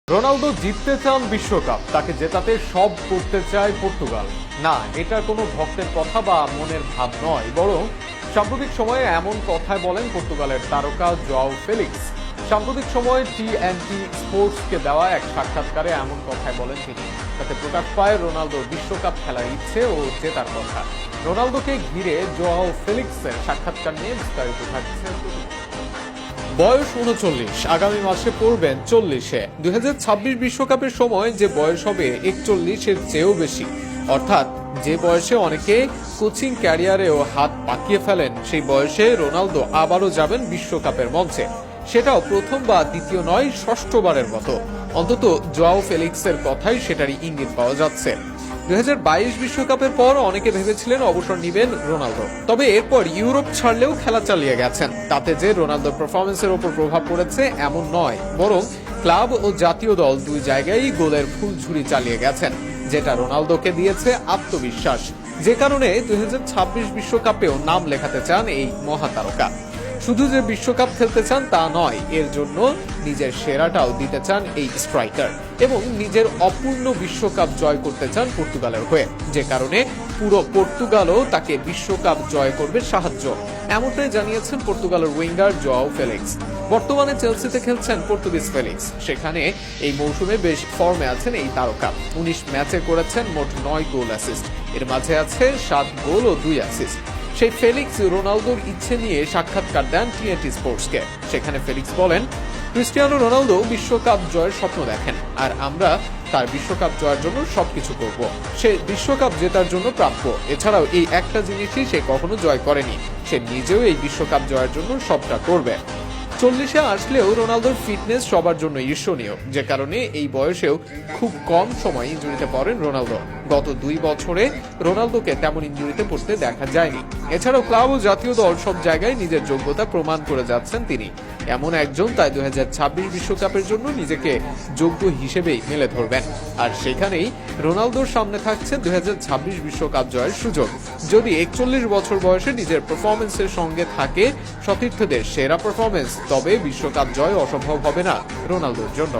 Ronaldo জিততে চান বিশ্বকাপ, তাকে জেতাতে সব করতে চায় পর্তুগাল। না, এটা কোনো ভক্তের কথা বা মনের ভাব নয়, বরং সাম্প্রতিক সময়ে এমন কথাই বলেন পর্তুগালের তারকা জোয়াও ফেলিক্স। সাম্প্রতিক সময়ে টিএনটি স্পোর্টসকে দেওয়া এক সাক্ষাৎকারে এমন কথাই বলেন তিনি। তাতে প্রকাশ পায় রোনালদোর বিশ্বকাপ খেলার ইচ্ছে ও জেতার কথা। রোনালদোকে ঘিরে জোয়াও ফেলিক্সের সাক্ষাৎকার নিয়ে বিস্তারিত থাকছে। বয়স ৩৯, আগামী মাসে পড়বেন ৪০-এ। ২০২৬ বিশ্বকাপের সময় যে বয়স হবে ৪১-এর চেয়েও বেশি, অর্থাৎ যে বয়সে অনেকে কোচিং ক্যারিয়ারেও হাত পাকিয়ে ফেলেন, সেই বয়সে রোনালদো আবারও যাবেন বিশ্বকাপের মঞ্চে। সেটাও প্রথম বা দ্বিতীয় নয়, ষষ্ঠবারের মতো। অন্তত জোয়াও ফেলিক্সের কথাই সেটারই ইঙ্গিত পাওয়া যাচ্ছে। ২০২২ বিশ্বকাপের পর অনেকে ভেবেছিলেন অবসর নিবেন রোনালদো, তবে এরপর ইউরোপ ছাড়লেও খেলা চালিয়ে গেছেন। তাতে যে রোনালদোর পারফরমেন্সের উপর প্রভাব পড়েছে এমন নয়, বরং ক্লাব ও জাতীয় দল দুই জায়গায় গোলের ফুলঝুরি চালিয়ে গেছেন, যেটা রোনালদোকে দিয়েছে আত্মবিশ্বাস, যে কারণে ২০২৬ বিশ্বকাপেও নাম লেখাতে চান এই মহাতারকা। শুধু যে বিশ্বকাপ খেলতে চান তা নয়, এর জন্য নিজের সেরাটাও দিতে চান এই স্ট্রাইকার, এবং নিজের অপূর্ণ বিশ্বকাপ জয় করতে চান পর্তুগালের হয়ে, যে কারণে পুরো পর্তুগালও তাকে বিশ্বকাপ জয় করবে সাহায্য। এমনটাই জানিয়েছেন পর্তুগালের উইঙ্গার জোয়াও ফেলিক্স। বর্তমানে চেলসিতে খেলছেন পর্তুগিজ ফেলিক্স। সেখানে এই মৌসুমে বেশ ফর্মে আছেন এই তারকা। ১৯ ম্যাচে করেছেন মোট ৯ গোল অ্যাসিস্ট, এর মাঝে আছে ৭ গোল ও ২ অ্যাসিস্ট। সেই ফেলিক্স রোনালদোর ইচ্ছে নিয়ে সাক্ষাৎকার দেন টিএনটি স্পোর্টসকে। সেখানে ফেলিক্স বলেন, ক্রিস্টিয়ানো রোনালদো বিশ্বকাপ জয়ের স্বপ্ন দেখেন, আর আমরা তার বিশ্বকাপ জয়ের জন্য সবকিছু করব। সে বিশ্বকাপ জেতার জন্য প্রাপ্য। এছাড়াও এই একটা জিনিসই সে কখনো জয় করেনি, সে নিজেও এই বিশ্বকাপ জয়ের জন্য সবটা করবে। ৪০-এ আসলেও রোনালদোর ফিটনেস সবার জন্য ঈর্ষণীয়, যে কারণে এই বয়সেও খুব কম সময় ইনজুরিতে পড়েন রোনালদো। গত ২ বছরে রোনালদোকে তেমন ইনজুরিতে পড়তে দেখা যায়নি। এছাড়াও ক্লাব ও জাতীয় দল সব জায়গায় নিজের যোগ্যতা প্রমাণ করে যাচ্ছেন তিনি। এমন একজন তাই ২০২৬ বিশ্বকাপের জন্য নিজেকে যোগ্য হিসেবেই মেলে ধরবেন। আর সেখানেই রোনালদোর সামনে থাকছে ২০২৬ বিশ্বকাপ জয়ের সুযোগ। যদি ৪১ বছর বয়সে নিজের পারফরমেন্সের সঙ্গে থাকে সতীর্থদের সেরা পারফরমেন্স, তবে বিশ্বকাপ জয় অসম্ভব হবে না রোনালদোর জন্য।